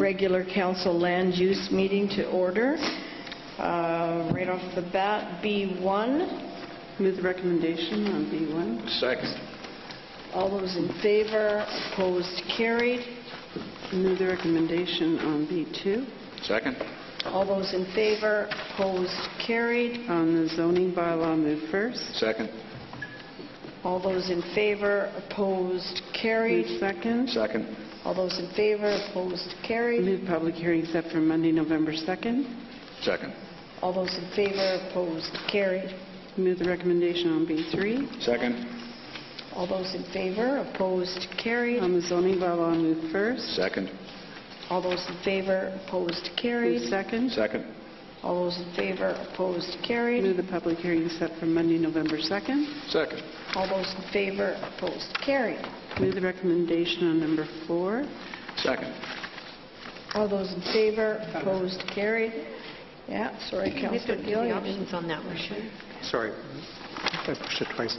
regular council land use meeting to order. Right off the bat, B1. Move the recommendation on B1. Second. All those in favor, opposed, carried. Move the recommendation on B2. Second. All those in favor, opposed, carried. On the zoning bylaw, move first. Second. All those in favor, opposed, carried. Move second. Second. All those in favor, opposed, carried. Move public hearing set for Monday, November 2nd. Second. All those in favor, opposed, carried. Move the recommendation on B3. Second. All those in favor, opposed, carried. On the zoning bylaw, move first. Second. All those in favor, opposed, Move carried. second. Second. All those in favor, opposed, carried. Move the public hearing set for Monday, November 2nd. Second. All those in favor, opposed, carried. Move the recommendation on number 4. Second. All those in favor, opposed, carried. Yeah, sorry, Councillor Gill. The options on that one, sure. Sorry, I pushed it twice.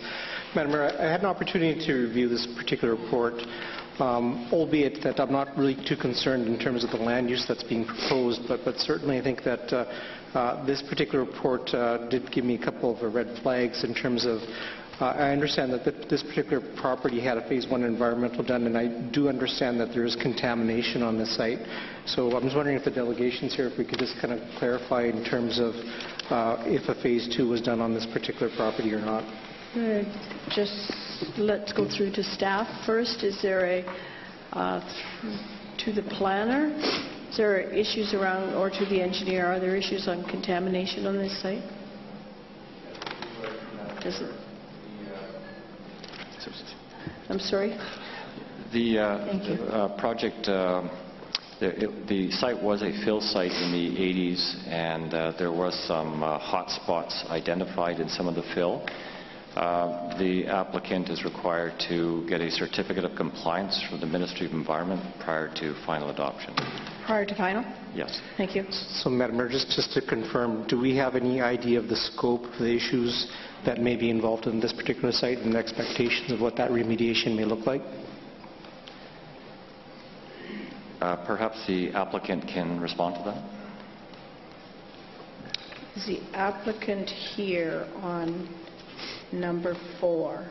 Madam Mayor, I had an opportunity to review this particular report, albeit that I'm not really too concerned in terms of the land use that's being proposed, but certainly I think that this particular report did give me a couple of red flags in terms of I understand that this particular property had a Phase 1 environmental done, and I do understand that there is contamination on the site. So I'm just wondering if the delegations here, if we could just kind of clarify in terms of if a Phase 2 was done on this particular property or not. Just let's go through to staff first. Is there a, to the planner, is there issues around, or to the engineer, are there issues on contamination on this site? Does it? I'm sorry? The project, the site was a fill site in the 80s, and there was some hot spots identified in some of the fill. The applicant is required to get a certificate of compliance from the Ministry of Environment prior to final adoption. Prior to final? Yes. Thank you. So, Madam Mayor, just to confirm, do we have any idea of the scope of the issues that may be involved in this particular site and expectations of what that remediation may look like? Perhaps the applicant can respond to that. Is the applicant here on number 4?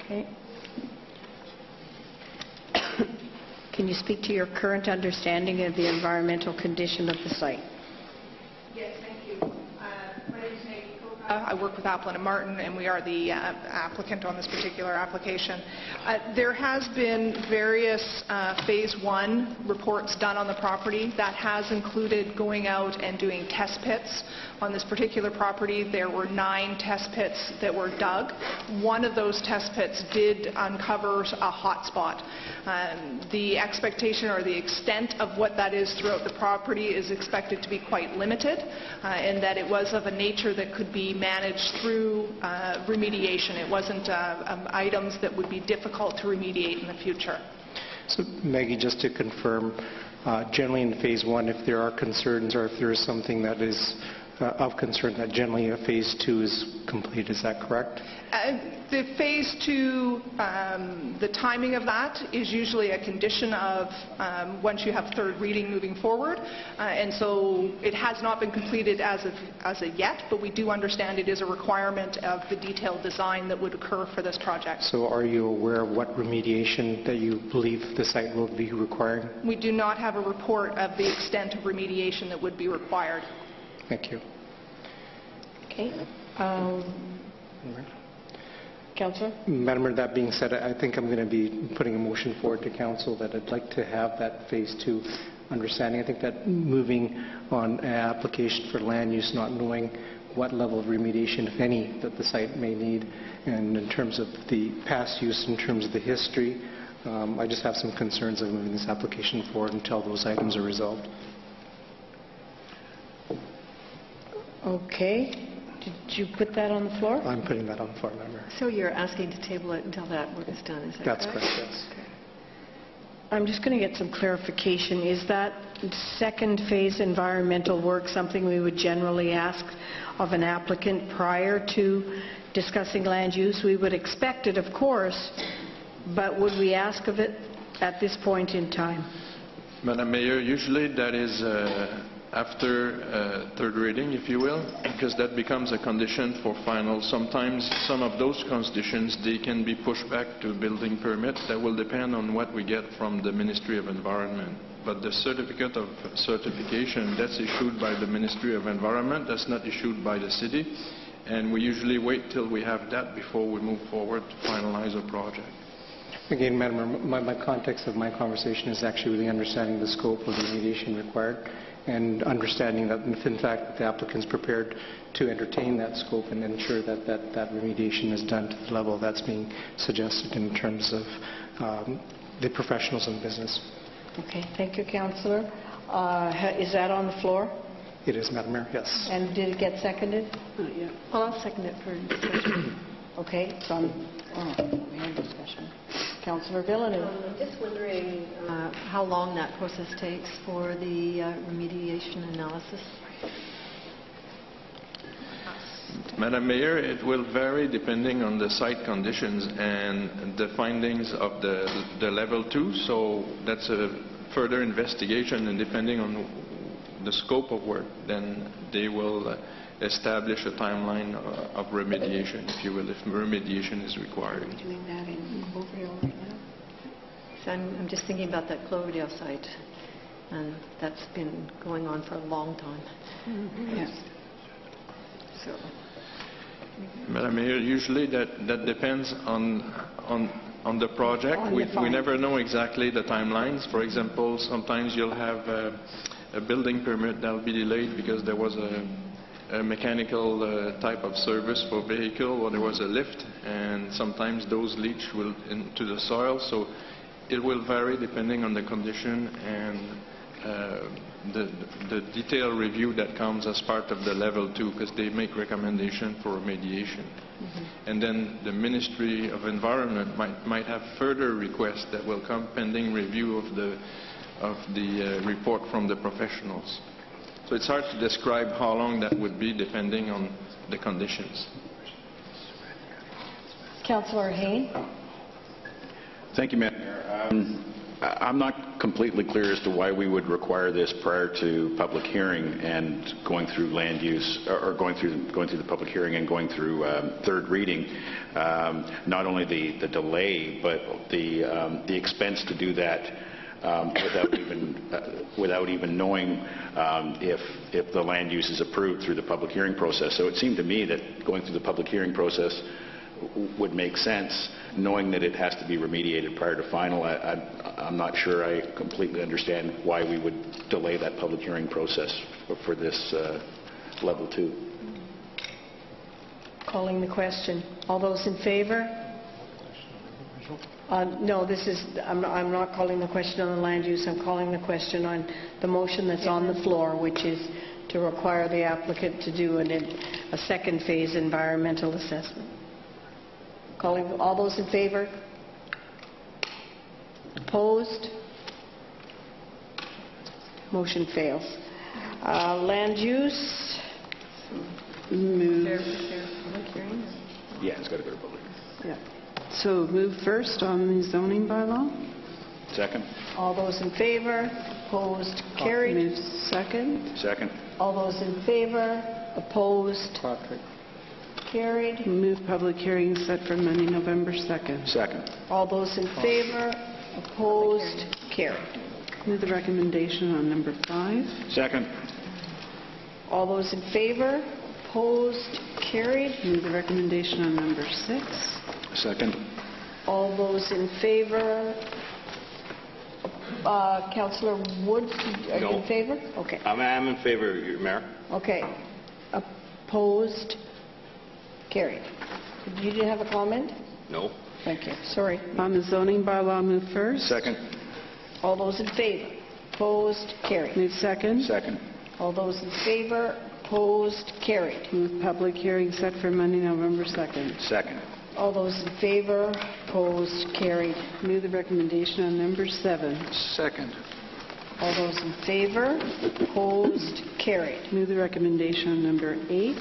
Okay. Can you speak to your current understanding of the environmental condition of the site? Yes, thank you. My name is Maggie Coca. I work with Applin and Martin, and we are the applicant on this particular application. There has been various Phase 1 reports done on the property. That has included going out and doing test pits. On this particular property, there were 9 test pits that were dug. One of those test pits did uncover a hot spot. The expectation or the extent of what that is throughout the property is expected to be quite limited, in that it was of a nature that could be managed through remediation. It wasn't items that would be difficult to remediate in the future. So, Maggie, just to confirm, generally in Phase 1, if there are concerns or if there is something that is of concern, that generally a Phase 2 is complete. Is that correct? The Phase 2, the timing of that is usually a condition of once you have third reading moving forward, and so it has not been completed as of yet, but we do understand it is a requirement of the detailed design that would occur for this project. So are you aware of what remediation that you believe the site will be requiring? We do not have a report of the extent of remediation that would be required. Thank you. Okay. Councillor? Madam Mayor, that being said, I think I'm going to be putting a motion forward to Council that I'd like to have that Phase 2 understanding. I think that moving on an application for land use, not knowing what level of remediation, if any, that the site may need, and in terms of the past use, in terms of the history, I just have some concerns of moving this application forward until those items are resolved. Okay. Did you put that on the floor? I'm putting that on the floor, Madam Mayor. So you're asking to table it until that work is done, is that correct? That's correct, yes. Okay. I'm just going to get some clarification. Is that second phase environmental work something we would generally ask of an applicant prior to discussing land use? We would expect it, of course, but would we ask of it at this point in time? Madam Mayor, usually that is after third reading, if you will, because that becomes a condition for final. Sometimes some of those conditions, they can be pushed back to building permit. That will depend on what we get from the Ministry of Environment. But the certificate of certification, that's issued by the Ministry of Environment. That's not issued by the city. And we usually wait till we have that before we move forward to finalize a project. Again, Madam Mayor, my context of my conversation is actually really understanding the scope of the remediation required and understanding that, in fact, the applicant's prepared to entertain that scope and ensure that that remediation is done to the level that's being suggested in terms of the professionals in business. Okay, thank you, Councillor. Is that on the floor? It is, Madam Mayor, yes. And did it get seconded? Not yet. Well, I'll second it for discussion. Okay, it's on. Oh, we had discussion. Councillor Villeneuve. I'm just wondering how long that process takes for the remediation analysis. Madam Mayor, it will vary depending on the site conditions and the findings of the level 2. So that's a further investigation, and depending on the scope of work, then they will establish a timeline of remediation, if you will, if remediation is required. Doing that in Cloverdale right now. So I'm just thinking about that Cloverdale site, and that's been going on for a long time. Yes. So, Madam Mayor, usually that depends on the project. On the We findings. never know exactly the timelines. For example, sometimes you'll have a building permit that will be delayed because there was a mechanical type of service for vehicle, or there was a lift, and sometimes those leach will into the soil. So it will vary depending on the condition and the detailed review that comes as part of the level 2, because they make recommendation for remediation. And then the Ministry of Environment might have further requests that will come pending review of the report from the professionals. So it's hard to describe how long that would be depending on the conditions. Councillor Hain. Thank you, Madam Mayor. I'm not completely clear as to why we would require this prior to public hearing and going through land use, or going through the public hearing and going through third reading. Not only the delay, but the expense to do that without even knowing if the land use is approved through the public hearing process. So it seemed to me that going through the public hearing process would make sense, knowing that it has to be remediated prior to final. I'm not sure I completely understand why we would delay that public hearing process for this level 2. Calling the question. All those in favor? No, I'm not calling the question on the land use. I'm calling the question on the motion that's on the floor, which is to require the applicant to do a second phase environmental assessment. Calling all those in favor? Opposed? Motion fails. Land use? Move. Fair public hearing? Yeah, it's got to go to public. Yeah. So move first on the zoning bylaw. Second? All those in favor? Opposed? Carried. Move second. Second? All those in favor? Opposed? Carried. Move public hearing set for Monday, November 2nd. Second. All those in favor? Opposed? Carried. Move the recommendation on number 5. Second? All those in favor? Opposed? Carried. Move the recommendation on number 6. Second? All those in favor? Councillor Woods, are you in favor? Okay. I'm in favor, Your Mayor. Okay. Opposed? Carried. Did you have a comment? No. Thank you. Sorry. On the zoning bylaw, move first. Second? All those in favor? Opposed? Carried. Move second. Second? All those in favor? Opposed? Carried. Move public hearing set for Monday, November 2nd. Second? All those in favor? Opposed? Carried. Move the recommendation on number 7. Second? All those in favor? Opposed? Carried. Move the recommendation on number 8.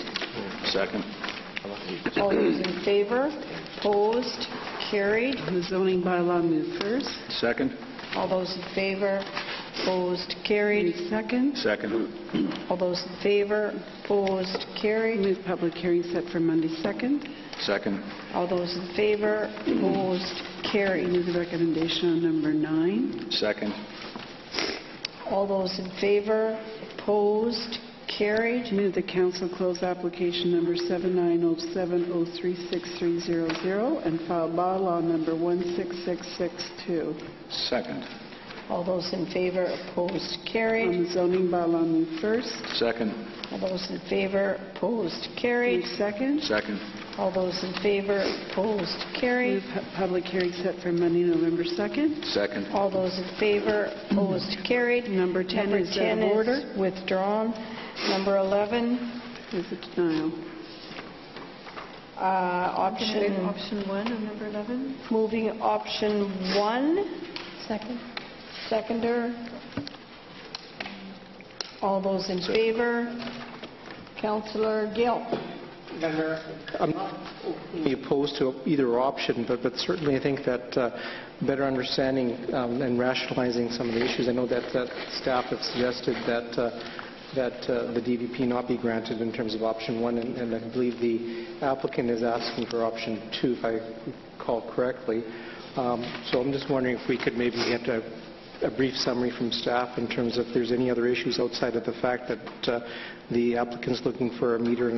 Second? All those in favor? Opposed? carried. On the zoning bylaw, move first. Second? All those in favor, opposed, carried. Move second. Second. All those in favor, opposed, carried. Move public hearing set for Monday 2nd. Second. All those in favor, opposed, carried. Move the recommendation on number 9. Second. All those in favor, opposed, carried. Move the council close application number 7907036300 and file bylaw number 16662. Second. All those in favor, opposed, On carried. the zoning bylaw, move first. Second. All those in favor, opposed, carried. Move second. Second. All those in favor, opposed, carried. Move public hearing set for Monday, November 2nd. Second. All those in favor, opposed, carried. Number 10 Number is 10 out of order. is withdrawn. Number 11, Is a denial. option, Option 1 on number 11? moving option 1. Second. Seconder. All those in favor? Councillor Gill. I'm not openly opposed to either option, but certainly I think that better understanding and rationalizing some of the issues. I know that staff have suggested that the DVP not be granted in terms of option 1, and I believe the applicant is asking for option 2, if I recall correctly. So I'm just wondering if we could maybe get a brief summary from staff in terms of if there's any other issues outside of the fact that the applicant's looking for 1.5 meters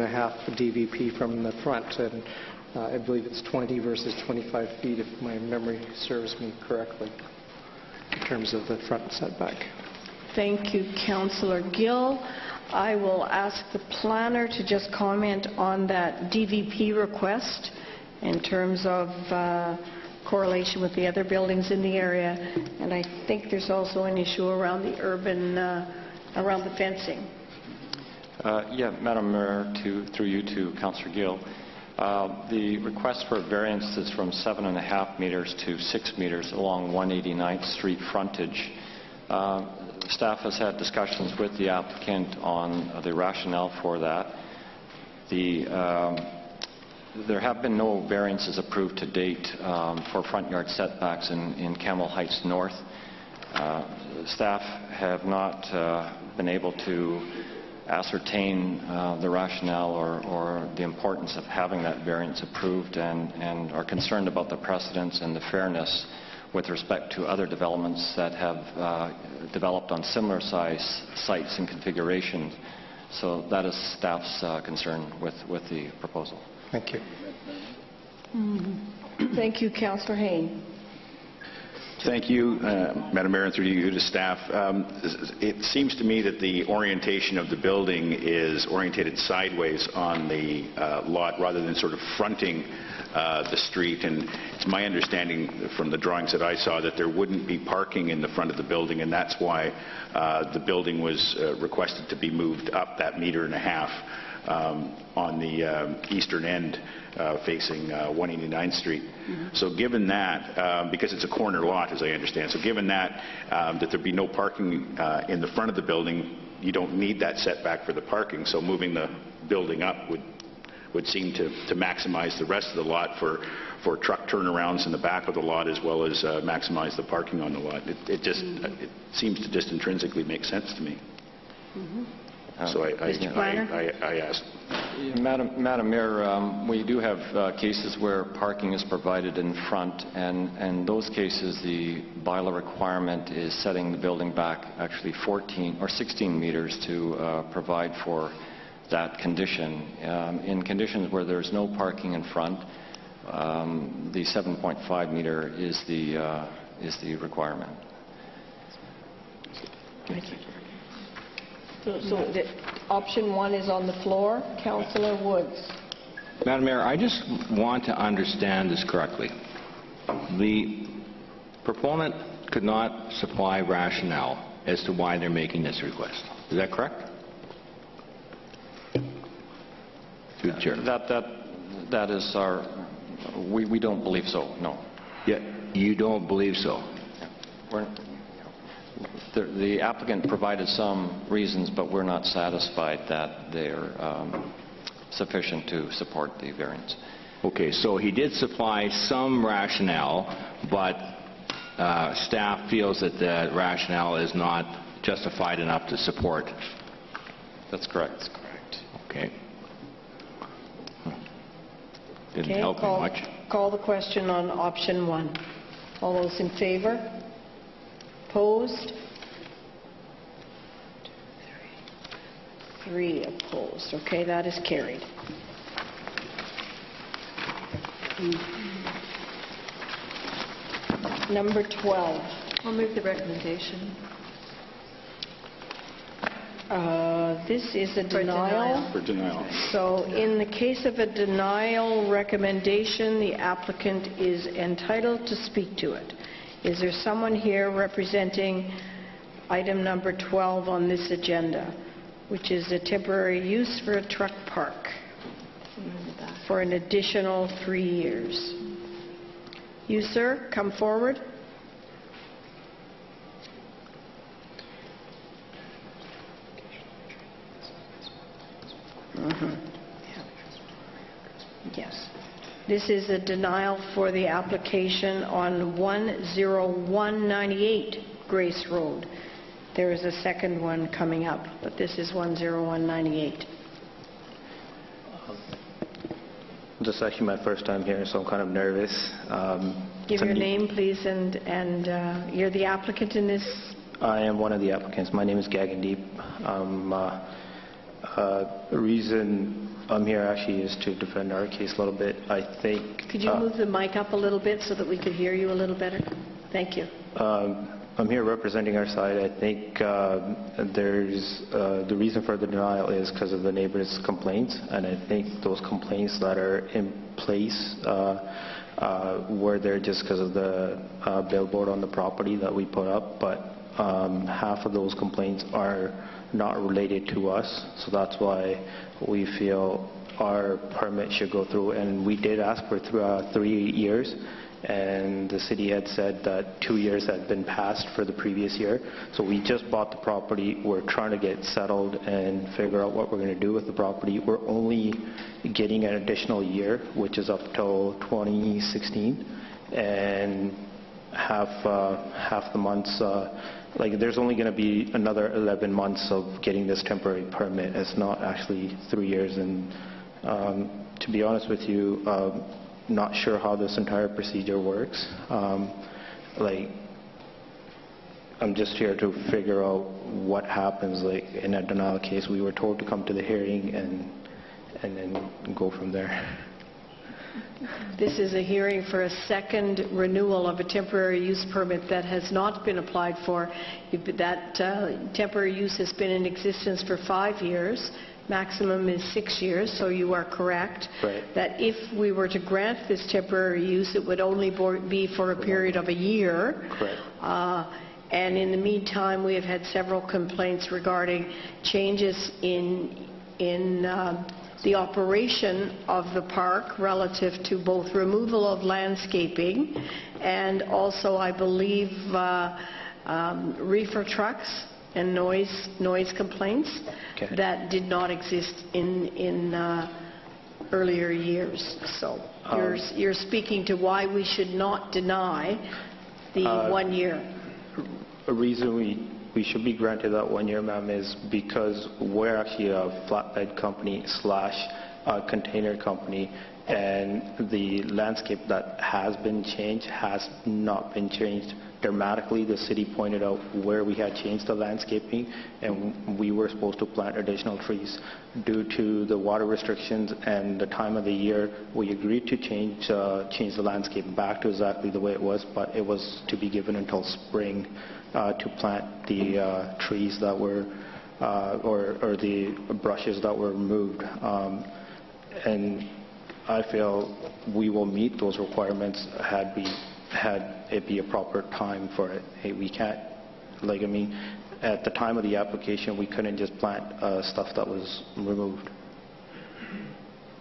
DVP from the front, and I believe it's 20 versus 25 feet, if my memory serves me correctly, in terms of the front setback. Thank you, Councillor Gill. I will ask the planner to just comment on that DVP request in terms of correlation with the other buildings in the area, and I think there's also an issue around the urban, around the fencing. Yeah, Madam Mayor, through you to Councillor Gill. The request for variance is from 7.5 meters to 6 meters along 189th Street frontage. Staff has had discussions with the applicant on the rationale for that. There have been no variances approved to date for front yard setbacks in Camel Heights North. Staff have not been able to ascertain the rationale or the importance of having that variance approved, and are concerned about the precedence and the fairness with respect to other developments that have developed on similar size sites and configurations. So that is staff's concern with the proposal. Thank you. Thank you, Councillor Hayne. Thank you, Madam Mayor, and through you to staff. It seems to me that the orientation of the building is orientated sideways on the lot rather than sort of fronting the street, and it's my understanding from the drawings that I saw that there wouldn't be parking in the front of the building, and that's why the building was requested to be moved up that 1.5 meters on the eastern end facing 189th Street. So given that, because it's a corner lot as I understand, so given that there'd be no parking in the front of the building, you don't need that setback for the parking, so moving the building up would seem to maximize the rest of the lot for truck turnarounds in the back of the lot, as well as maximize the parking on the lot. It seems to just intrinsically make sense to me. So I asked. Madam Mayor, we do have cases where parking is provided in front, and in those cases the bylaw requirement is setting the building back actually 14 or 16 meters to provide for that condition. In conditions where there's no parking in front, the 7.5 meter is the requirement. Thank you. So the option 1 is on the floor. Councillor Woods. Madam Mayor, I just want to understand this correctly. The proponent could not supply rationale as to why they're making this request. Is that correct? Through the chair. That is our... We don't believe so, no. Yeah, you don't believe so? The applicant provided some reasons, but we're not satisfied that they're sufficient to support the variance. Okay, so he did supply some rationale, but staff feels that the rationale is not justified enough to support. That's correct. Okay. Didn't help me much. Call the question on option 1. All those in favor? Opposed? 3 opposed. Okay, that is carried. Number 12. I'll move the recommendation. This is a denial. For denial. So in the case of a denial recommendation, the applicant is entitled to speak to it. Is there someone here representing item number 12 on this agenda, which is a temporary use for a truck park for an additional 3 years? You, sir, come forward. Yes. This is a denial for the application on 10198 Grace Road. There is a second one coming up, but this is 10198. This is actually my first time here, so I'm kind of nervous. Give your name, please, and you're the applicant in this? I am one of the applicants. My name is Gagandeep. The reason I'm here actually is to defend our case a little bit. I think... Could you move the mic up a little bit so that we could hear you a little better? Thank you. I'm here representing our side. I think the reason for the denial is because of the neighbors' complaints, and I think those complaints that are in place were there just because of the billboard on the property that we put up, but half of those complaints are not related to us, so that's why we feel our permit should go through. And we did ask for 3 years, and the city had said that 2 years had been passed for the previous year. So we just bought the property. We're trying to get settled and figure out what we're going to do with the property. We're only getting an additional year, which is up till 2016, and half the months, there's only going to be another 11 months of getting this temporary permit. It's not actually 3 years, and to be honest with you, not sure how this entire procedure works. I'm just here to figure out what happens. In a denial case, we were told to come to the hearing and then go from there. This is a hearing for a second renewal of a temporary use permit that has not been applied for. That temporary use has been in existence for 5 years. Maximum is 6 years, so you are correct. Right. That if we were to grant this temporary use, it would only be for a period of a year. Correct. And in the meantime, we have had several complaints regarding changes in the operation of the park relative to both removal of landscaping and also, I believe, reefer trucks and noise complaints that did not exist in earlier years. So you're speaking to why we should not deny the 1 year. A reason we should be granted that 1 year, ma'am, is because we're actually a flatbed company / a container company, and the landscape that has been changed has not been changed dramatically. The city pointed out where we had changed the landscaping, and we were supposed to plant additional trees. Due to the water restrictions and the time of the year, we agreed to change the landscape back to exactly the way it was, but it was to be given until spring to plant the trees that were, or the brushes that were removed. And I feel we will meet those requirements had it be a proper time for it. Hey, we can't, at the time of the application, we couldn't just plant stuff that was removed.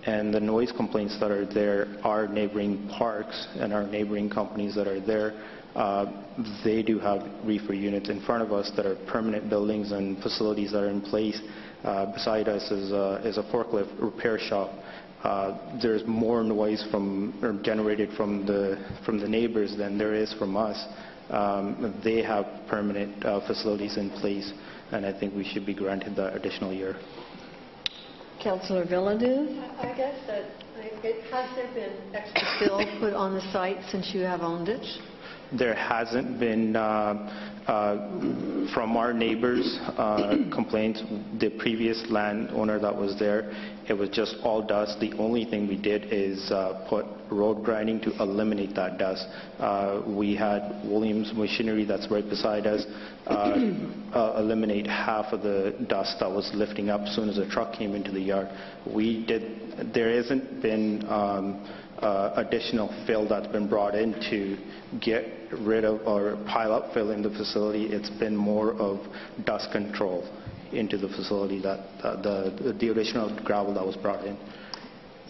And the noise complaints that are there, our neighboring parks and our neighboring companies that are there, they do have reefer units in front of us that are permanent buildings and facilities that are in place. Beside us is a forklift repair shop, there's more noise generated from the neighbors than there is from us. They have permanent facilities in place, and I think we should be granted that additional year. Councillor Villeneuve? I guess that, has there been extra fill put on the site since you have owned it? There hasn't been, from our neighbors, complaints. The previous landowner that was there, it was just all dust. The only thing we did is put road grinding to eliminate that dust. We had Williams machinery that's right beside us eliminate half of the dust that was lifting up as soon as a truck came into the yard. There hasn't been additional fill that's been brought in to get rid of or pile up fill in the facility. It's been more of dust control into the facility, that the additional gravel that was brought in.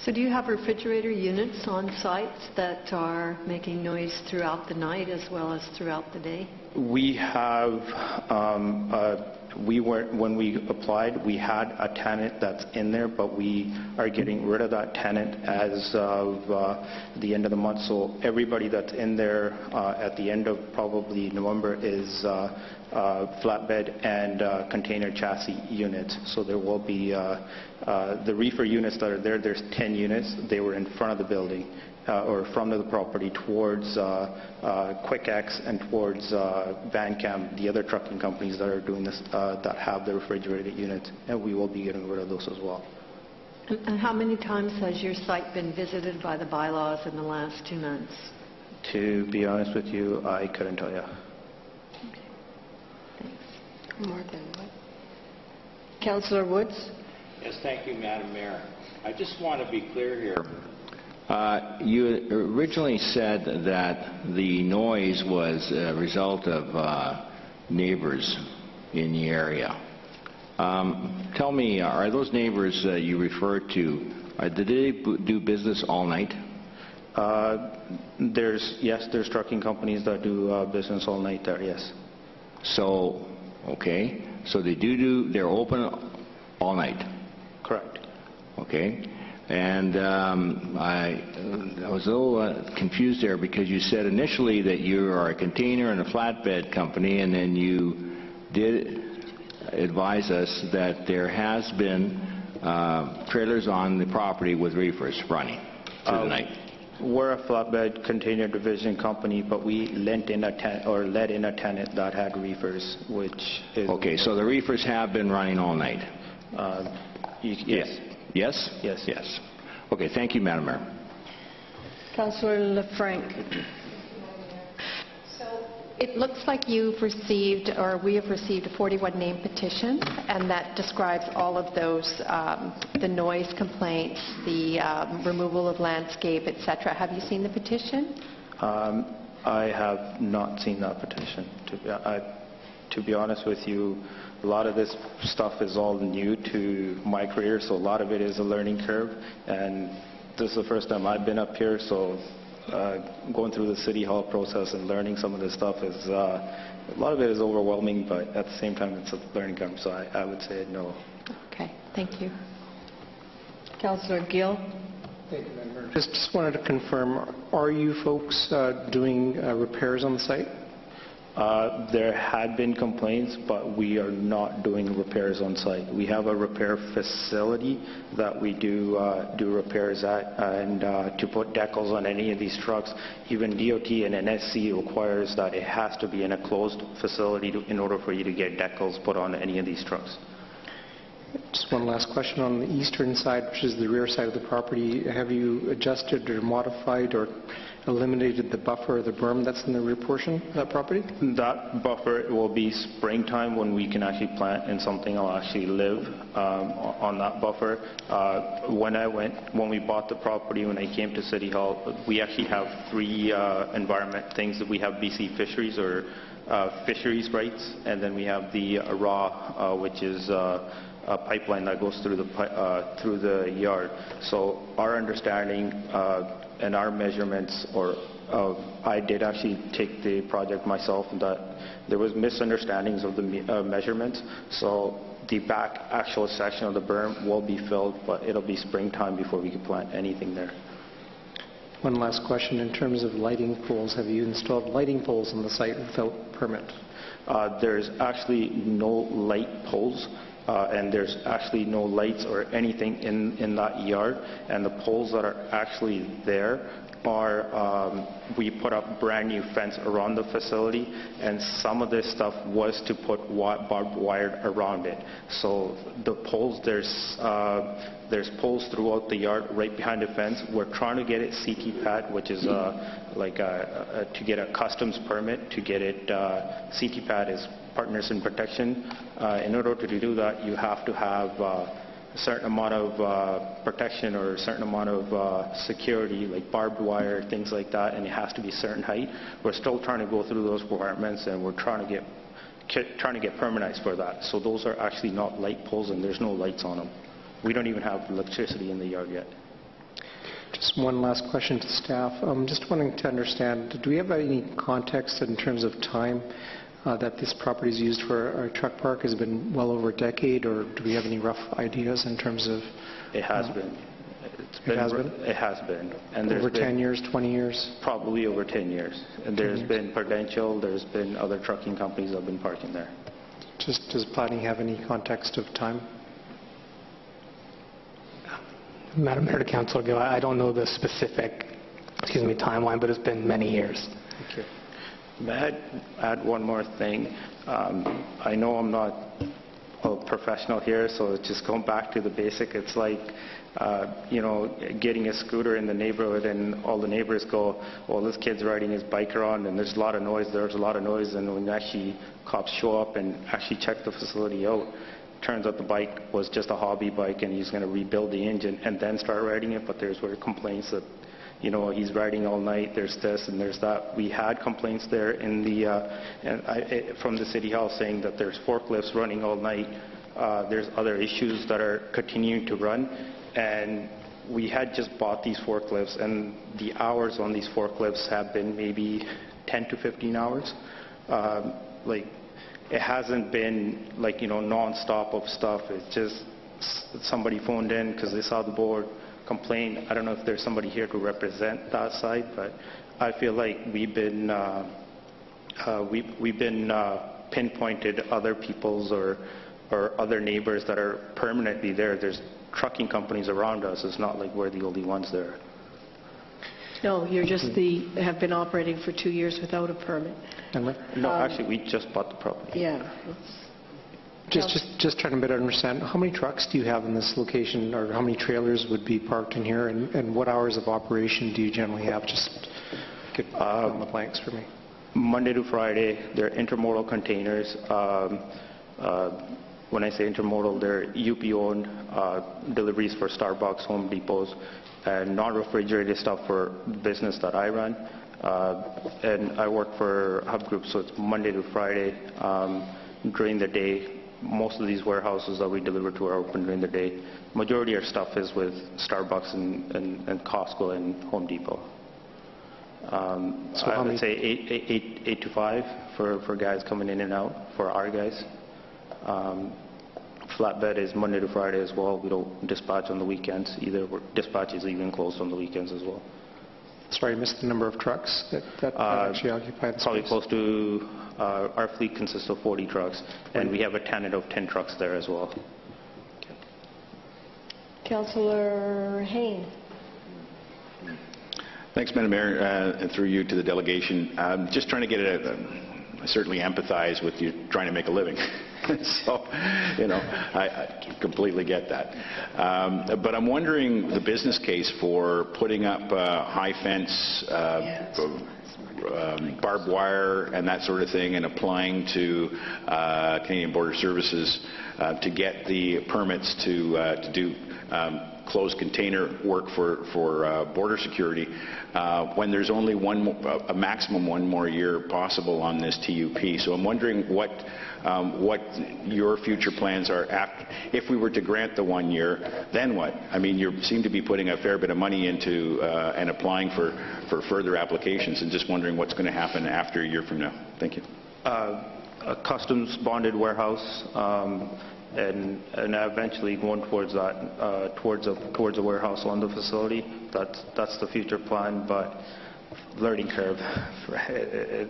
So do you have refrigerator units on sites that are making noise throughout the night as well as throughout the day? We have, when we applied, we had a tenant that's in there, but we are getting rid of that tenant as of the end of the month. So everybody that's in there at the end of probably November is flatbed and container chassis units. So there will be the reefer units that are there. There's 10 units. They were in front of the building or front of the property towards Quick X and towards Van Cam, the other trucking companies that are doing this, that have the refrigerated units, and we will be getting rid of those as well. And how many times has your site been visited by the bylaws in the last 2 months? To be honest with you, I couldn't tell you. More than what? Councillor Woods? Yes, thank you, Madam Mayor. I just want to be clear here. You originally said that the noise was a result of neighbors in the area. Tell me, are those neighbors you referred to, did they do business all night? Yes, there's trucking companies that do business all night there, yes. So, okay, so they're open all night? Correct. Okay. And I was a little confused there because you said initially that you are a container and a flatbed company, and then you did advise us that there has been trailers on the property with reefers running through the night. We're a flatbed container division company, but we let in a tenant that had reefers, which is... Okay, so the reefers have been running all night? Yes. Yes? Yes. Yes. Okay, thank you, Madam Mayor. Councillor LaFranc. So it looks like you've received, or we have received, a 41-name petition, and that describes all of those, the noise complaints, the removal of landscape, etc. Have you seen the petition? I have not seen that petition. To be honest with you, a lot of this stuff is all new to my career, so a lot of it is a learning curve, and this is the first time I've been up here, so going through the City Hall process and learning some of this stuff is, a lot of it is overwhelming, but at the same time it's a learning curve, so I would say no. Okay, thank you. Councillor Gill. Thank you, Madam Mayor. Just wanted to confirm, are you folks doing repairs on the site? There had been complaints, but we are not doing repairs on site. We have a repair facility that we do repairs at, and to put decals on any of these trucks, even DOT and NSC requires that it has to be in a closed facility in order for you to get decals put on any of these trucks. Just one last question. On the eastern side, which is the rear side of the property, have you adjusted or modified or eliminated the buffer or the berm that's in the rear portion of that property? That buffer will be springtime when we can actually plant and something will actually live on that buffer. When we bought the property, when I came to City Hall, we actually have 3 environment things. That we have BC Fisheries or fisheries rights, and then we have the raw, which is a pipeline that goes through the yard. So our understanding and our measurements or I did actually take the project myself, that there was misunderstandings of the measurements. So the back actual section of the berm will be filled, but it'll be springtime before we can plant anything there. One last question. In terms of lighting poles, have you installed lighting poles on the site without permit? There's actually no light poles, and there's actually no lights or anything in that yard. And the poles that are actually there are, we put up brand new fence around the facility, and some of this stuff was to put barbed wire around it. So the poles, there's poles throughout the yard right behind the fence. We're trying to get it CT pad, which is to get a customs permit to get it. CT pad is Partners in Protection. In order to do that, you have to have a certain amount of protection or a certain amount of security, like barbed wire, things like that, and it has to be a certain height. We're still trying to go through those requirements, and we're trying to get permits for that. So those are actually not light poles, and there's no lights on them. We don't even have electricity in the yard yet. Just one last question to staff. Just wanting to understand, do we have any context in terms of time that this property is used for our truck park? Has it been well over a decade, or do we have any rough ideas in terms of? It has been. It has been? It has been. And over 10 years, 20 years? Probably over 10 years. And there's been Prudential, there's been other trucking companies that have been parking there. Does planning have any context of time? Madam Mayor, to Councilor Gill, I don't know the specific, timeline, but it's been many years. Thank you. May I add one more thing? I know I'm not a professional here, so just going back to the basic, it's like, getting a scooter in the neighborhood and all the neighbors go, well, this kid's riding his bike around and there's a lot of noise, and when actually cops show up and actually check the facility out, turns out the bike was just a hobby bike and he's going to rebuild the engine and then start riding it, but there's where complaints that he's riding all night, there's this and there's that. We had complaints there in from the City Hall saying that there's forklifts running all night. There's other issues that are continuing to run, and we had just bought these forklifts, and the hours on these forklifts have been maybe 10 to 15 hours. It hasn't been non-stop of stuff. It's just somebody phoned in because they saw the board, complained. I don't know if there's somebody here to represent that side, but I feel like we've been pinpointed other people's or other neighbors that are permanently there. There's trucking companies around us. It's not like we're the only ones there. No, you're just have been operating for 2 years without a permit. No, actually, we just bought the property. Yeah. Just trying to better understand, how many trucks do you have in this location, or how many trailers would be parked in here, and what hours of operation do you generally have? Just get on the blanks for me. Monday to Friday, they're intermodal containers. When I say intermodal, they're UP-owned deliveries for Starbucks, Home Depots, and non-refrigerated stuff for business that I run. And I work for Hub Group, so it's Monday to Friday during the day. Most of these warehouses that we deliver to are open during the day. Majority of our stuff is with Starbucks and Costco and Home Depot. So I would say 8 to 5 for guys coming in and out, for our guys. Flatbed is Monday to Friday as well. We don't dispatch on the weekends either. Dispatch is even closed on the weekends as well. Sorry, I missed the number of trucks that actually occupy the space. Probably close to, our fleet consists of 40 trucks, and we have a tenant of 10 trucks there as well. Okay. Councillor Hain. Thanks, Madam Mayor, and through you to the delegation. Just trying to get I certainly empathize with you trying to make a living. So, I completely get that. But I'm wondering the business case for putting up high fence, barbed wire and that sort of thing, and applying to Canadian Border Services to get the permits to do closed container work for border security, when there's only a maximum one more year possible on this TUP. So I'm wondering what your future plans are after. If we were to grant the 1 year, then what? I mean, you seem to be putting a fair bit of money into and applying for further applications, and just wondering what's going to happen after a year from now. Thank you. A customs bonded warehouse, and eventually going towards that, towards a warehouse on the facility. That's the future plan, but learning curve,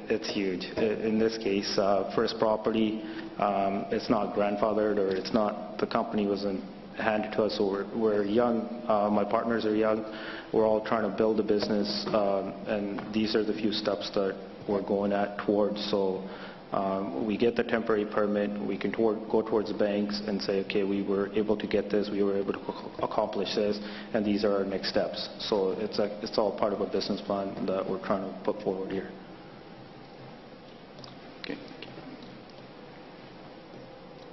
it's huge. In this case, first property, it's not grandfathered, or it's not, the company wasn't handed to us, so we're young, my partners are young, we're all trying to build a business, and these are the few steps that we're going towards. So we get the temporary permit, we can go towards the banks and say, okay, we were able to get this, we were able to accomplish this, and these are our next steps. So it's all part of a business plan that we're trying to put forward here. Okay.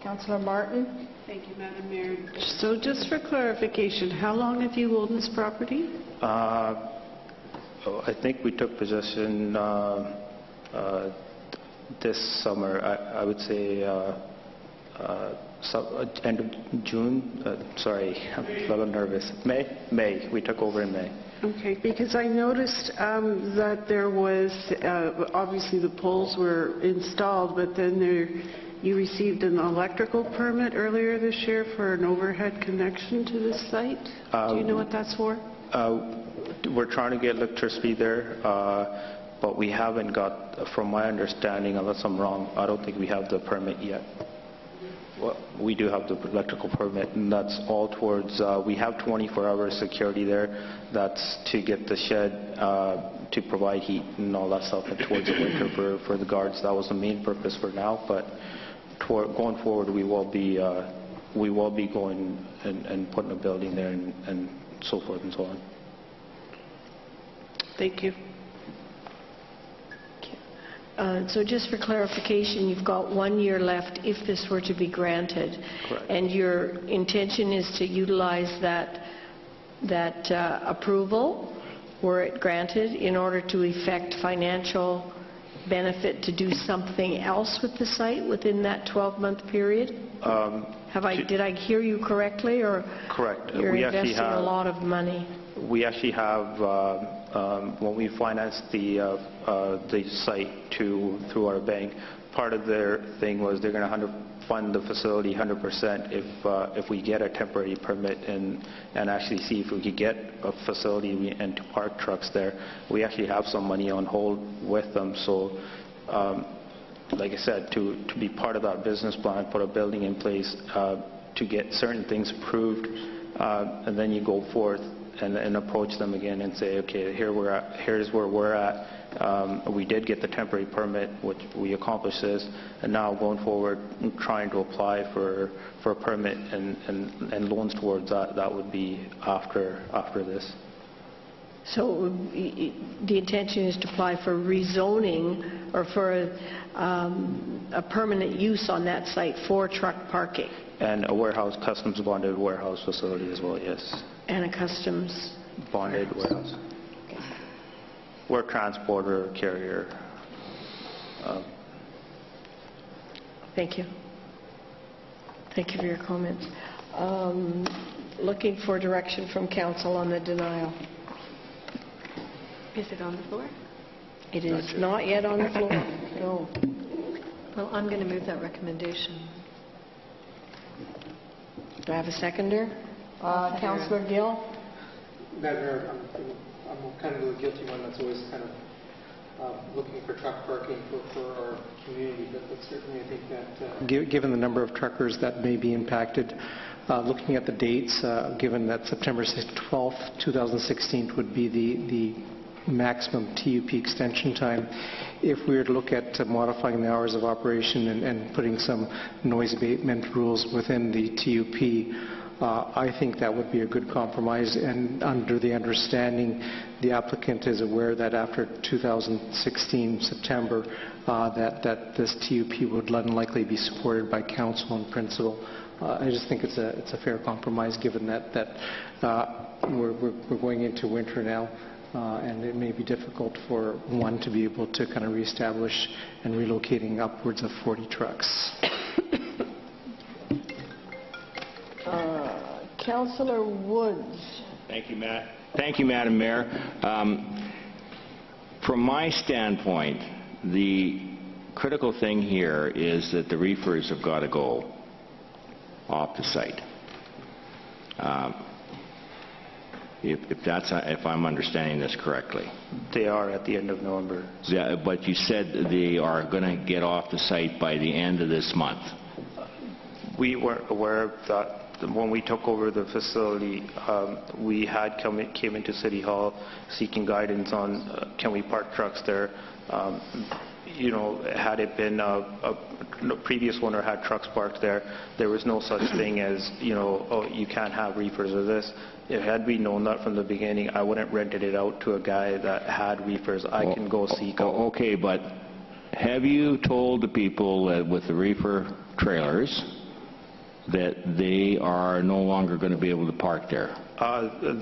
Councillor Martin? Thank you, Madam Mayor. So just for clarification, how long have you owned this property? I think we took possession this summer. I would say end of June. Sorry, I'm a little nervous. May. We took over in May. Okay, because I noticed that there was, obviously the poles were installed, but then you received an electrical permit earlier this year for an overhead connection to this site. Do you know what that's for? We're trying to get electricity there, but we haven't got, from my understanding, unless I'm wrong, I don't think we have the permit yet. Well, we do have the electrical permit, and that's all towards, we have 24-hour security there. That's to get the shed to provide heat and all that stuff, and towards the winter for the guards. That was the main purpose for now, but going forward, we will be going and putting a building there and so forth and so on. Thank you. So just for clarification, you've got 1 year left if this were to be granted. Correct. And your intention is to utilize that approval, were it granted, in order to effect financial benefit to do something else with the site within that 12-month period? Did I hear you correctly, or correct. You're investing a lot of money? We actually have, when we financed the site through our bank, part of their thing was they're going to fund the facility 100% if we get a temporary permit and actually see if we could get a facility and to park trucks there. We actually have some money on hold with them, so like I said, to be part of that business plan, put a building in place to get certain things approved, and then you go forth and approach them again and say, okay, here's where we're at. We did get the temporary permit, which we accomplished this, and now going forward trying to apply for a permit and loans towards that. That would be after this. So the intention is to apply for rezoning or for a permanent use on that site for truck parking? And a warehouse, customs bonded warehouse facility as well, yes. And a customs bonded warehouse. Okay. We're a transporter, carrier. Thank you. Thank you for your comments. Looking for direction from council on the denial. Is it on the floor? It is not yet on the floor. No. Well, I'm going to move that recommendation. Do I have a seconder? Councillor Gill? Madam Mayor, I'm kind of the guilty one that's always kind of looking for truck parking for our community, but certainly I think that given the number of truckers that may be impacted, looking at the dates, given that September 12th, 2016 would be the maximum TUP extension time, if we were to look at modifying the hours of operation and putting some noise abatement rules within the TUP, I think that would be a good compromise, and under the understanding the applicant is aware that after 2016 September that this TUP would unlikely be supported by council in principle. I just think it's a fair compromise given that we're going into winter now. And it may be difficult for one to be able to kind of reestablish and relocating upwards of 40 trucks. Councillor Woods. Thank you, Matt. Thank you, Madam Mayor. From my standpoint, the critical thing here is that the reefers have got to go off the site. If I'm understanding this correctly. They are at the end of November. Yeah, but you said they are going to get off the site by the end of this month. We weren't aware of that. When we took over the facility, we had came into City Hall seeking guidance on can we park trucks there. You know, had it been a previous owner had trucks parked there, there was no such thing as, you know, oh, you can't have reefers or this. Had we known that from the beginning, I wouldn't rented it out to a guy that had reefers. I can go seek out. Okay, but have you told the people with the reefer trailers that they are no longer going to be able to park there?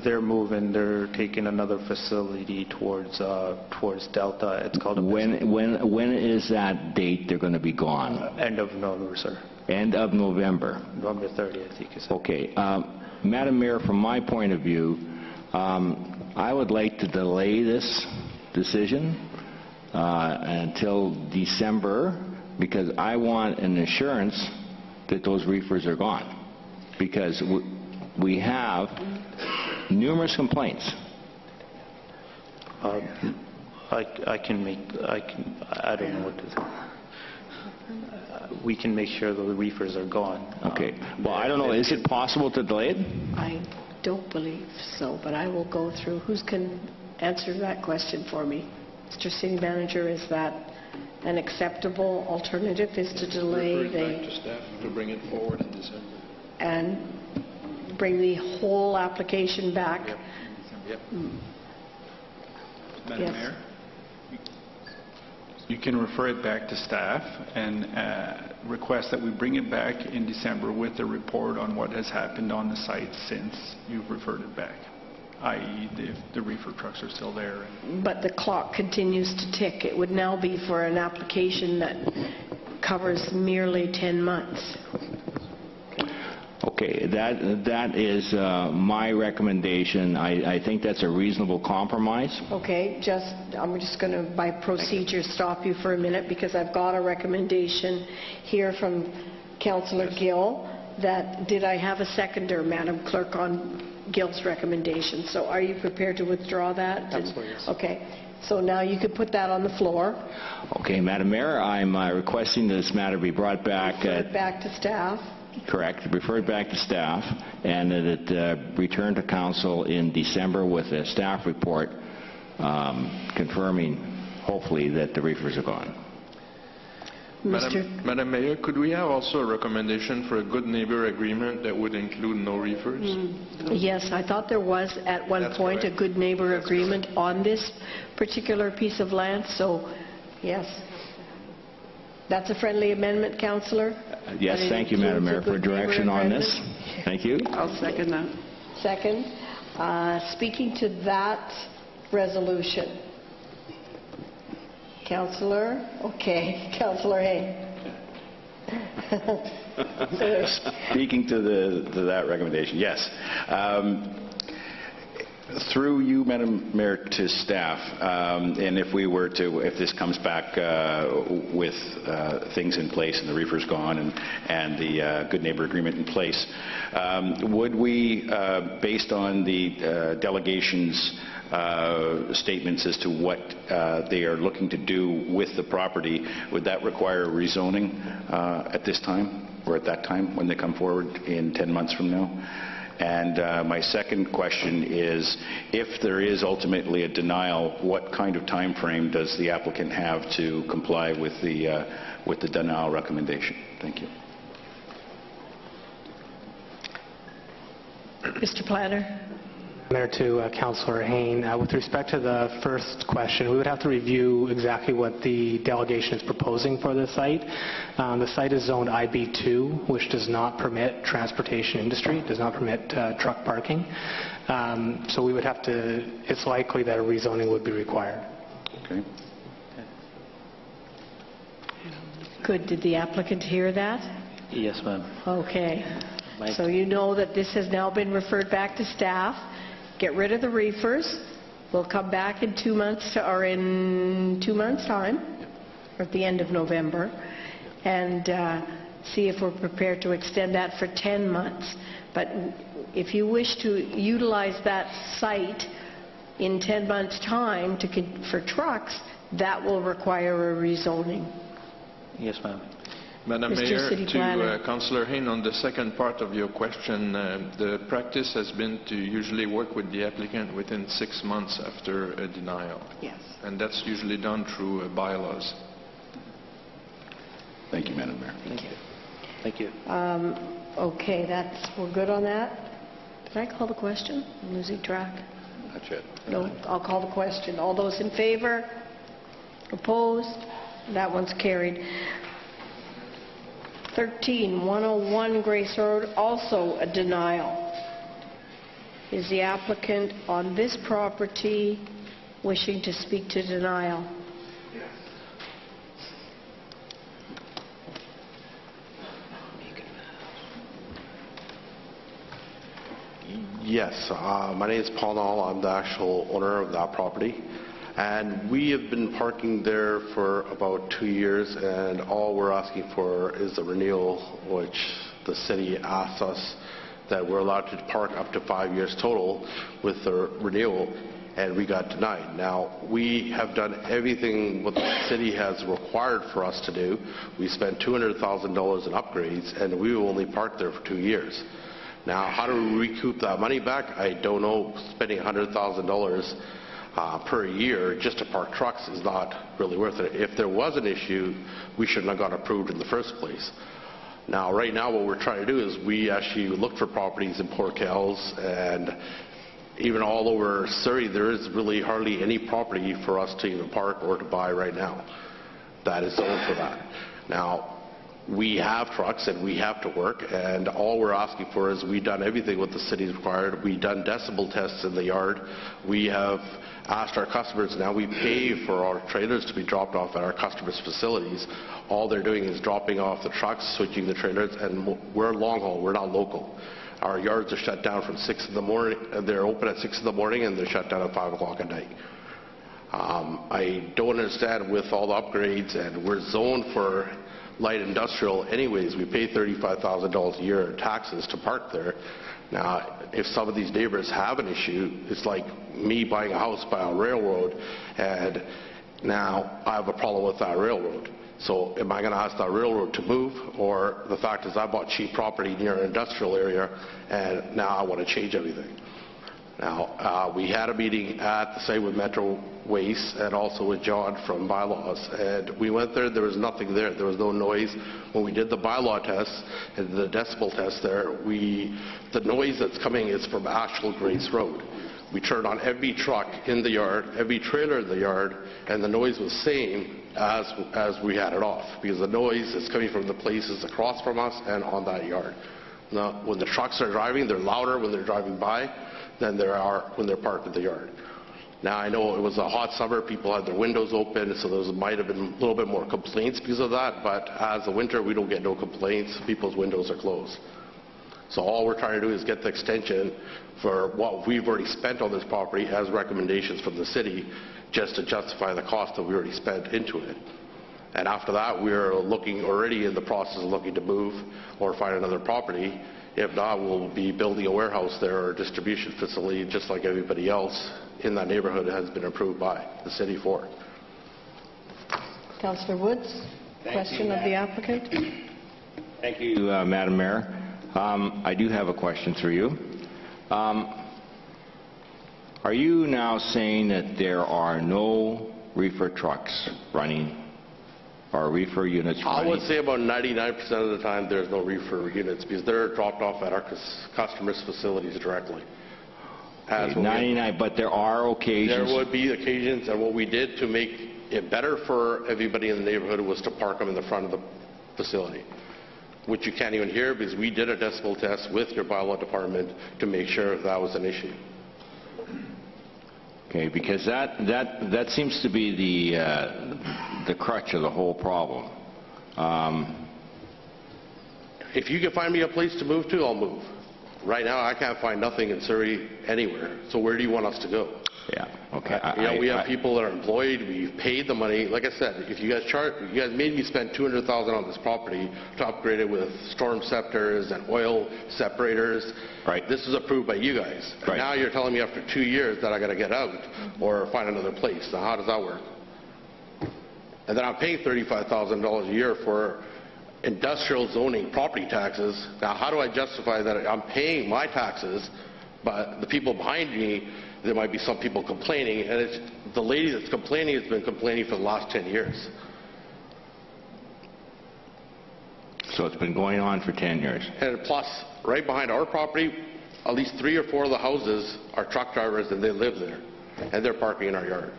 They're moving. They're taking another facility towards Delta. It's called. When is that date they're going to be gone? End of November, sir. End of November. November 30th, I think you said. Okay, Madam Mayor, from my point of view, I would like to delay this decision until December because I want an assurance that those reefers are gone because we have numerous complaints. I don't know what to say. We can make sure the reefers are gone. Okay. Well, I don't know. Is it possible to delay it? I don't believe so, but I will go through. Who can answer that question for me? Mr. City Manager, is that an acceptable alternative, is to delay back to staff to bring it forward in December. And bring the whole application back? Yep. Madam Yes. Mayor, you can refer it back to staff and request that we bring it back in December with a report on what has happened on the site since you've referred it back, i.e. if the reefer trucks are still there. But the clock continues to tick. It would now be for an application that covers merely 10 months. Okay, that is my recommendation. I think that's a reasonable compromise. Okay, I'm just going to, by procedure, stop you for a minute because I've got a recommendation here from Councillor Gill that, did I have a seconder, Madam Clerk, on Gill's recommendation? So are you prepared to withdraw that? Absolutely, yes. Okay, so now you could put that on the floor. Okay, Madam Mayor, I'm requesting this matter be brought back. Back to staff. Correct, referred back to staff, and that it return to council in December with a staff report confirming, hopefully, that the reefers are gone. Madam Mayor, could we have also a recommendation for a good neighbor agreement that would include no reefers? Yes, I thought there was at one That's point correct. a good neighbor agreement on this particular piece of land, so yes. That's a friendly amendment, Councillor? Yes, thank you, Madam Mayor, for direction on this. Thank you. I'll second that. Second. Speaking to that resolution. Councillor? Okay. Councillor Hay. Speaking to that recommendation, yes. Through you, Madam Mayor, to staff, and if this comes back with things in place and the reefer's gone and the good neighbor agreement in place, would we, based on the delegation's statements as to what they are looking to do with the property, would that require rezoning at this time or at that time when they come forward in 10 months from now? And my second question is, if there is ultimately a denial, what kind of time frame does the applicant have to comply with the denial recommendation? Thank you. Mr. Planner? Mayor to Councillor Hain. With respect to the first question, we would have to review exactly what the delegation is proposing for the site. The site is zoned IB2, which does not permit transportation industry. It does not permit truck parking. So we would have to, it's likely that a rezoning would be required. Okay. Good. Did the applicant hear that? Yes, ma'am. Okay. So you know that this has now been referred back to staff. Get rid of the reefers. We'll come back in 2 months or in 2 months' time, or at the end of November, and see if we're prepared to extend that for 10 months. But if you wish to utilize that site in 10 months' time for trucks, that will require a rezoning. Yes, ma'am. Madam Mr. Mayor, City Planner. to Councillor Hain, on the second part of your question, the practice has been to usually work with the applicant within 6 months after a denial. Yes. And that's usually done through bylaws. Thank you, Madam Mayor. Thank you. Thank you. Okay, we're good on that. Did I call the question? I'm losing track. That's it. No, I'll call the question. All those in favor? Opposed? That one's carried. 13101 Grace Road, also a denial. Is the applicant on this property wishing to speak to denial? Yes, my name is Paul Nall. I'm the actual owner of that property. And we have been parking there for about 2 years, and all we're asking for is a renewal, which the city asked us that we're allowed to park up to 5 years total with the renewal, and we got denied. Now, we have done everything what the city has required for us to do. We spent $200,000 in upgrades, and we only parked there for 2 years. Now, how do we recoup that money back? I don't know. Spending $100,000 per year just to park trucks is not really worth it. If there was an issue, we shouldn't have got approved in the first place. Now, right now, what we're trying to do is we actually look for properties in Port Kells and even all over Surrey. There is really hardly any property for us to even park or to buy right now that is zoned for that. Now, we have trucks and we have to work, and all we're asking for is we've done everything what the city's required. We've done decibel tests in the yard. We have asked our customers, now we pay for our trailers to be dropped off at our customers' facilities. All they're doing is dropping off the trucks, switching the trailers, and we're long haul, we're not local. Our yards are shut down from 6 in the morning, they're open at 6 in the morning and they're shut down at 5 o'clock at night. I don't understand with all the upgrades, and we're zoned for light industrial anyways. We pay $35,000 a year in taxes to park there. Now, if some of these neighbors have an issue, it's like me buying a house by a railroad, and now I have a problem with that railroad. So am I going to ask that railroad to move? Or the fact is I bought cheap property near an industrial area, and now I want to change everything. Now, we had a meeting at the site with Metro Waste and also with John from Bylaws, and we went there was nothing there. There was no noise. When we did the bylaw test and the decibel test there, the noise that's coming is from actual Grace Road. We turned on every truck in the yard, every trailer in the yard, and the noise was the same as we had it off, because the noise is coming from the places across from us and on that yard. Now, when the trucks are driving, they're louder when they're driving by than they are when they're parked in the yard. Now, I know it was a hot summer, people had their windows open, so there might have been a little bit more complaints because of that, but as the winter, we don't get no complaints. People's windows are closed. So all we're trying to do is get the extension for what we've already spent on this property as recommendations from the city, just to justify the cost that we already spent into it. And after that, we're looking already in the process of looking to move or find another property. If not, we'll be building a warehouse there or a distribution facility, just like everybody else in that neighborhood has been approved by the city for. Councillor Woods, question of the applicant. Thank you, Madam Mayor. I do have a question through you. Are you now saying that there are no reefer trucks running or reefer units I running? would say about 99% of the time there's no reefer units because they're dropped off at our customers' facilities directly. Okay, 99, but there are occasions... There would be occasions, and what we did to make it better for everybody in the neighborhood was to park them in the front of the facility, which you can't even hear because we did a decibel test with your bylaw department to make sure that was an issue. Okay, because that seems to be the crutch of the whole problem. If you can find me a place to move to, I'll move. Right now, I can't find nothing in Surrey anywhere. So where do you want us to go? Yeah, okay. We have people that are employed. We've paid the money. Like I said, if you guys made me spend $200,000 on this property to upgrade it with storm scepters and oil separators. Right. This was approved by you guys. Right. Now you're telling me after 2 years that I got to get out or find another place. Now how does that work? And then I'm paying $35,000 a year for industrial zoning property taxes. Now how do I justify that I'm paying my taxes, but the people behind me, there might be some people complaining, and the lady that's complaining has been complaining for the last 10 years. So it's been going on for 10 years. And plus, right behind our property, at least 3 or 4 of the houses are truck drivers and they live there, and they're parking in our yard.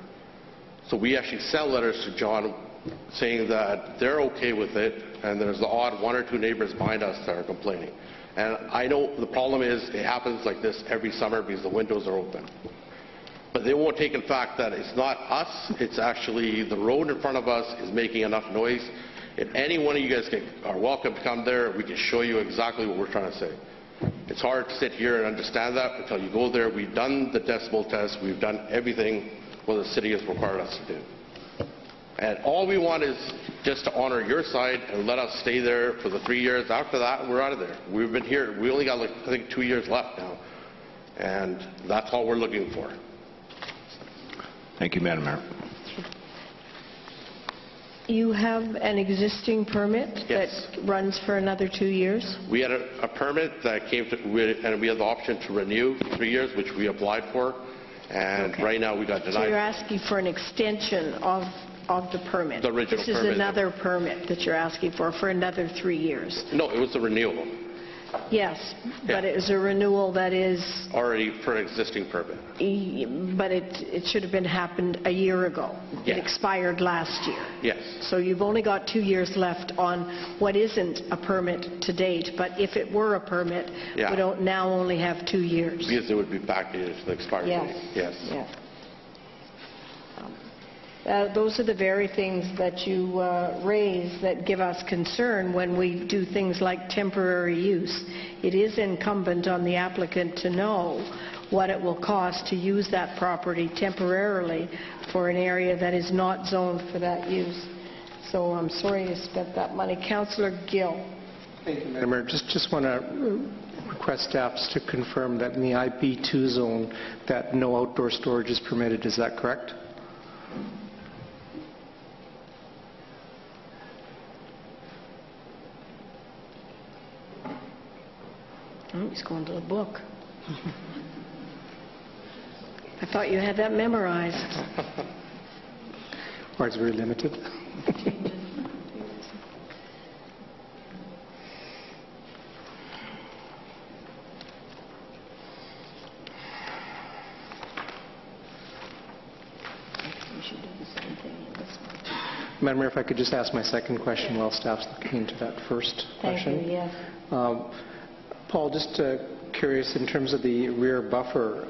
So we actually sent letters to John saying that they're okay with it, and there's the odd 1 or 2 neighbors behind us that are complaining. And I know the problem is it happens like this every summer because the windows are open. But they won't take in fact that it's not us, it's actually the road in front of us is making enough noise. If any one of you guys are welcome to come there, we can show you exactly what we're trying to say. It's hard to sit here and understand that until you go there. We've done the decibel test, we've done everything what the city has required us to do. And all we want is just to honor your side and let us stay there for the 3 years. After that, we're out of there. We've been here. We only got, like, I think, 2 years left now. And that's all we're looking for. Thank you, Madam Mayor. You have an existing permit Yes. that runs for another 2 years? We had a permit that came to, and we had the option to renew 3 years, which we applied for. And Okay. right now we got denied. So you're asking for an extension of the permit? The original This is permit. another permit that you're asking for another 3 years? No, it was a renewal. Yes, but Yeah. it was a renewal that is, Already for an existing permit. but it should have been happened a year ago. Yeah. It expired last year. Yes. So you've only got 2 years left on what isn't a permit to date, but if it were a permit, Yeah. we don't now only have 2 years. Because it would be backdated to the expiry Yes. date. Yes. Yes. Those are the very things that you raise that give us concern when we do things like temporary use. It is incumbent on the applicant to know what it will cost to use that property temporarily for an area that is not zoned for that use. So I'm sorry you spent that money. Councillor Gill. Thank you, Madam Mayor. Just want to request staff to confirm that in the IB2 zone that no outdoor storage is permitted. Is that correct? Oh, he's going to the book. I thought you had that memorized. Or it's very limited? Madam Mayor, if I could just ask my second question while staff's looking into that first question. Thank you, yes. Paul, just curious, in terms of the rear buffer,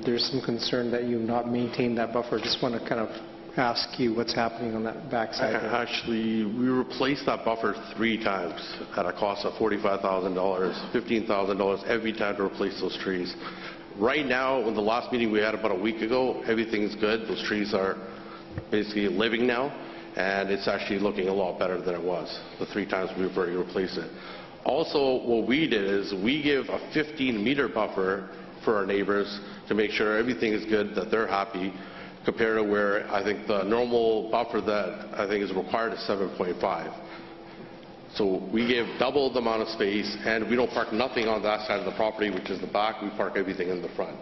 there's some concern that you've not maintained that buffer. Just want to kind of ask you what's happening on that backside. Actually, we replaced that buffer 3 times at a cost of $45,000, $15,000 every time to replace those trees. Right now, in the last meeting we had about a week ago, everything's good. Those trees are basically living now, and it's actually looking a lot better than it was the 3 times we've already replaced it. Also, what we did is we give a 15-meter buffer for our neighbors to make sure everything is good, that they're happy, compared to where I think the normal buffer that I think is required is 7.5. So we give double the amount of space, and we don't park nothing on that side of the property, which is the back. We park everything in the front.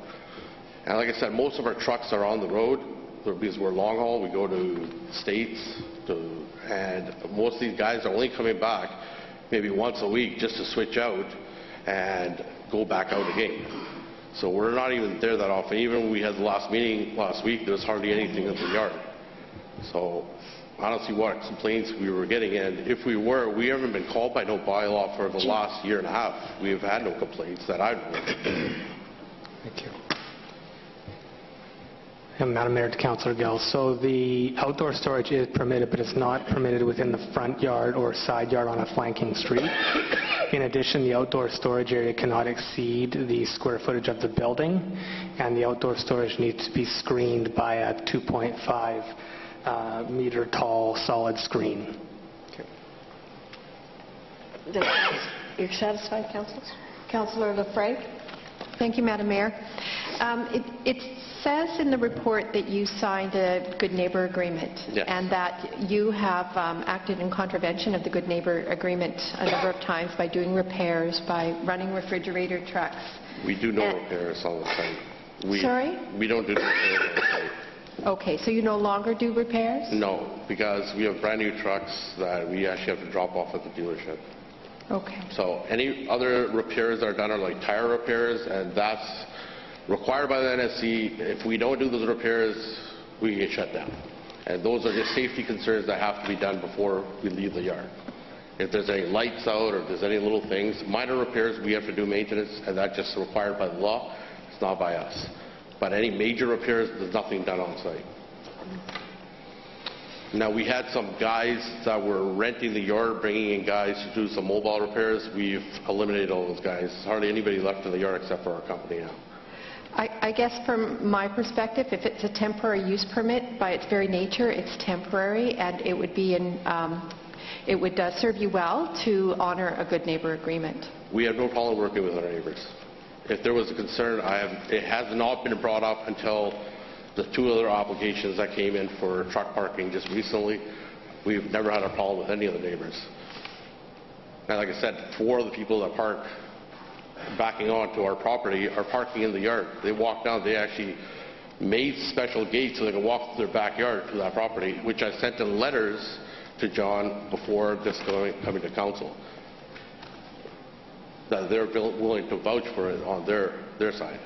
And like I said, most of our trucks are on the road, because we're long haul, we go to states, and most of these guys are only coming back maybe once a week just to switch out and go back out again. So we're not even there that often. Even when we had the last meeting last week, there was hardly anything in the yard. So I don't see what complaints we were getting, and if we were, we haven't been called by no bylaw for the last year and a half. We've had no complaints that I know of. Thank you. And Madam Mayor, to Councillor Gill, so the outdoor storage is permitted, but it's not permitted within the front yard or side yard on a flanking street. In addition, the outdoor storage area cannot exceed the square footage of the building, and the outdoor storage needs to be screened by a 2.5 meter tall solid screen. You're satisfied, Councillor? Councillor Lefranc? Thank you, Madam Mayor. It says in the report that you signed a Good Neighbor Agreement, yes, and that you have acted in contravention of the Good Neighbor Agreement a number of times by doing repairs, by running refrigerator trucks. We do no repairs on the site. Sorry? We don't do repairs on the site. Okay, so you no longer do repairs? No, because we have brand new trucks that we actually have to drop off at the dealership. Okay. So any other repairs that are done are like tire repairs, and that's required by the NSC. If we don't do those repairs, we get shut down. And those are just safety concerns that have to be done before we leave the yard. If there's any lights out or if there's any little things, minor repairs, we have to do maintenance, and that's just required by the law. It's not by us. But any major repairs, there's nothing done on site. Now, we had some guys that were renting the yard, bringing in guys to do some mobile repairs. We've eliminated all those guys. There's hardly anybody left in the yard except for our company now. I guess from my perspective, if it's a temporary use permit, by its very nature, it's temporary, and it would be it would serve you well to honor a Good Neighbor Agreement. We have no problem working with our neighbors. If there was a concern, it has not been brought up until the two other applications that came in for truck parking just recently. We've never had a problem with any of the neighbors. And like I said, 4 of the people that park backing onto our property are parking in the yard. They walk down, they actually made special gates so they can walk through their backyard to that property, which I sent in letters to John before this coming to council, that they're willing to vouch for it on their side.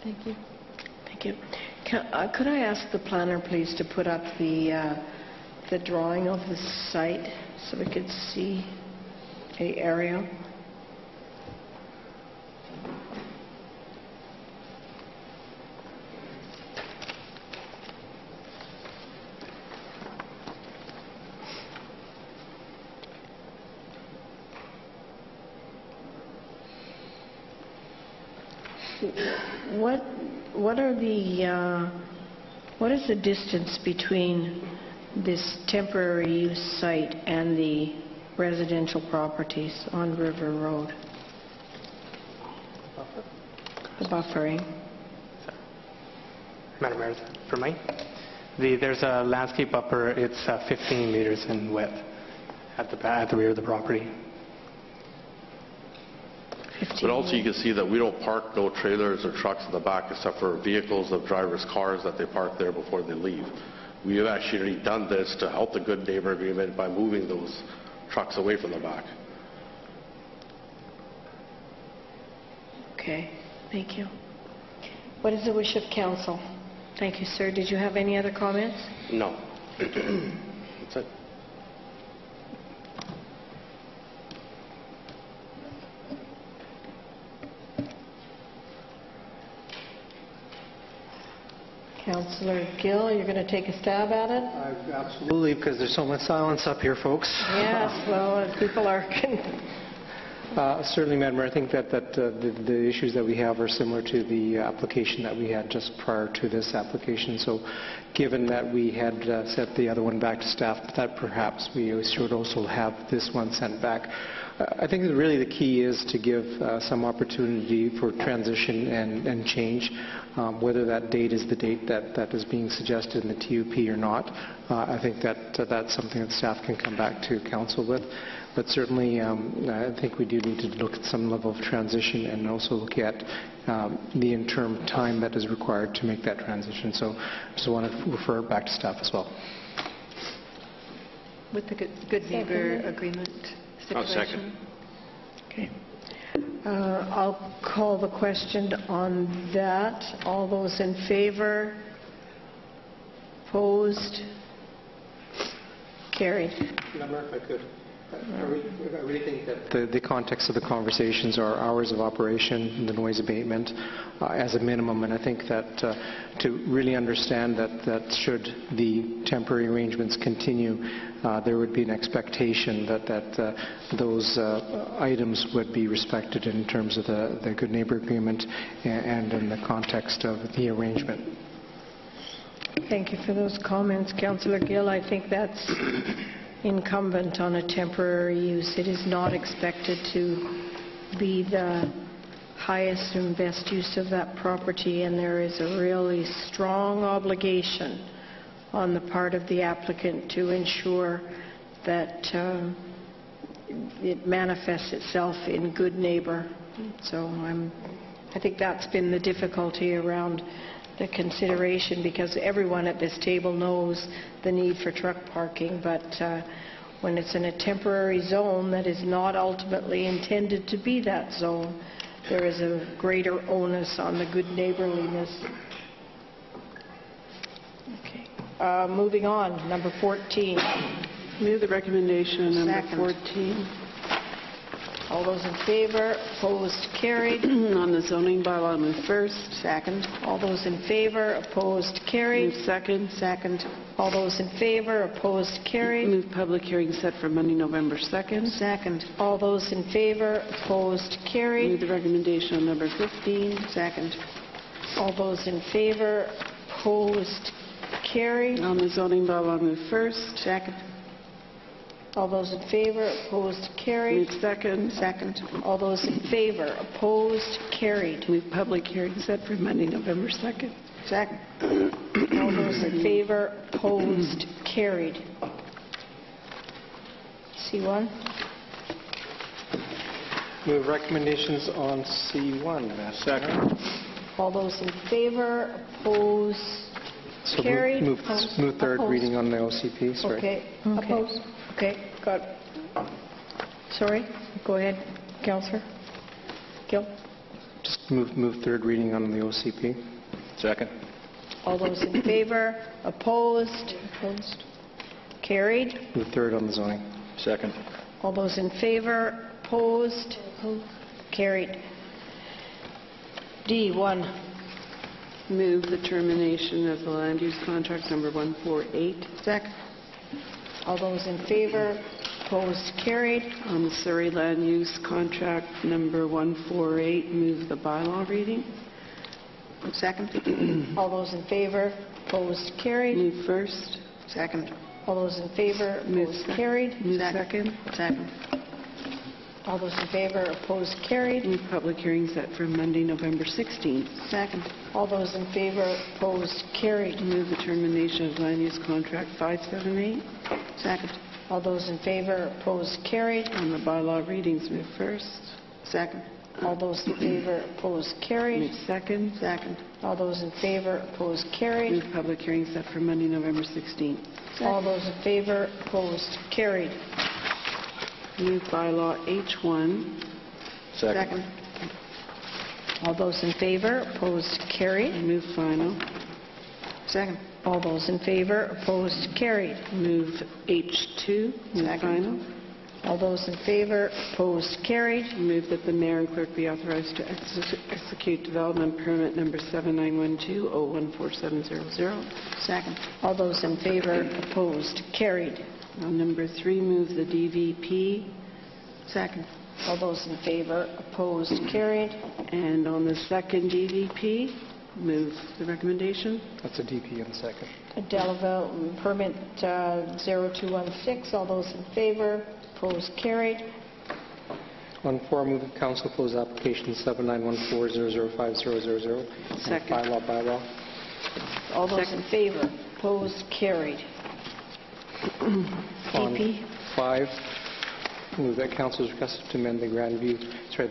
Thank you. Thank you. Could I ask the planner, please, to put up the drawing of the site so we could see the area? What is the distance between this temporary use site and the residential properties on River Road? The buffering. Madam Mayor, for me, there's a landscape buffer. It's 15 meters in width at the rear of the property. But also you can see that we don't park no trailers or trucks in the back except for vehicles of drivers' cars that they park there before they leave. We have actually done this to help the Good Neighbor Agreement by moving those trucks away from the back. Okay, thank you. What is the wish of council? Thank you, sir. Did you have any other comments? No. That's it. Councillor Gill, you're going to take a stab at it? Absolutely, because there's so much silence up here, folks. Yes, well, people are... Certainly, Madam Mayor, I think that the issues that we have are similar to the application that we had just prior to this application. So given that we had sent the other one back to staff, that perhaps we should also have this one sent back. I think that really the key is to give some opportunity for transition and change, whether that date is the date that is being suggested in the TUP or not. I think that that's something that staff can come back to council with. But certainly, I think we do do need to look at some level of transition and also look at the interim time that is required to make that transition. So I just want to refer it back to staff as well. With the good neighbor agreement stipulation? I'll second. Okay. I'll call the question on that. All those in favor? Opposed? Carried. Member, if I could. I really think that the context of the conversations are hours of operation, the noise abatement as a minimum, and I think that to really understand that should the temporary arrangements continue, there would be an expectation that those items would be respected in terms of the good neighbor agreement and in the context of the arrangement. Thank you for those comments, Councillor Gill. I think that's incumbent on a temporary use. It is not expected to be the highest and best use of that property, and there is a really strong obligation on the part of the applicant to ensure that it manifests itself in good neighbor. So I think that's been the difficulty around the consideration, because everyone at this table knows the need for truck parking, but when it's in a temporary zone that is not ultimately intended to be that zone, there is a greater onus on the good neighborliness. Okay. Moving on, number 14. Move the recommendation on number Second. 14. All those in favor, opposed, carried. On the zoning bylaw, move first. Second. All those in favor, opposed, carried. Move second. Second. All those in favor, opposed, carried. Move public hearing set for Monday, November 2nd. Second. All those in favor, opposed, carried. Move the recommendation on number 15. Second. All those in favor, opposed, carried. On the zoning bylaw, move first. Second. All those in favor, opposed, carried. Move second. Second. All those in favor, opposed, carried. Move public hearing set for Monday, November 2nd. Second. All those in favor, opposed, carried. C1. Move recommendations on C1. Second. All those in favor, opposed, So carried. move third Opposed. reading on the OCP. Sorry. Okay. Opposed. Okay. Got. Sorry. Go ahead, Councillor Gill. Just move third reading on the OCP. Second. All those in favor, opposed, carried. Move third on the zoning. Second. All those in favor, opposed, carried. D1. Move the termination of the land use contract number 148. Second. All those in favor, opposed, carried. On the Surrey land use contract number 148, move the bylaw reading. Second. All those in favor, opposed, carried. Move first. Second. All those in favor, Move opposed, sec- carried. Move second. Second. All those in favor, opposed, carried. Move public hearing set for Monday, November 16th. Second. All those in favor, opposed, carried. Move the termination of land use contract 578. Second. All those in favor, opposed, carried. On the bylaw readings, move first. Second. All those in favor, opposed, carried. Move second. Second. All those in favor, opposed, carried. Move public hearing set for Monday, November 16th. All those in favor, opposed, carried. Move bylaw H1. Second. All those in favor, opposed, carried. Move final. Second. All those in favor, opposed, carried. Move H2. Move Second. final. All those in favor, opposed, carried. Move that the mayor and clerk be authorized to execute development permit number 7912-014700. Second. All those in favor, opposed, carried. On number 3, move the DVP. Second. All those in favor, opposed, carried. And on the second DVP, move the recommendation. That's a DP in second. Development permit 0216. All those in favor, opposed, carried. On 4, move the council close application 7914005000. Second. Bylaw. All those in favor, opposed, carried. On DP. 5, Move that council is requested to amend the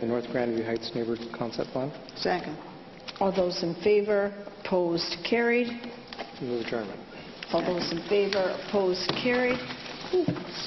the North Grandview Heights Neighborhood Concept Plan. Second. All those in favor, opposed, carried. Move adjournment. All those in favor, opposed, carried.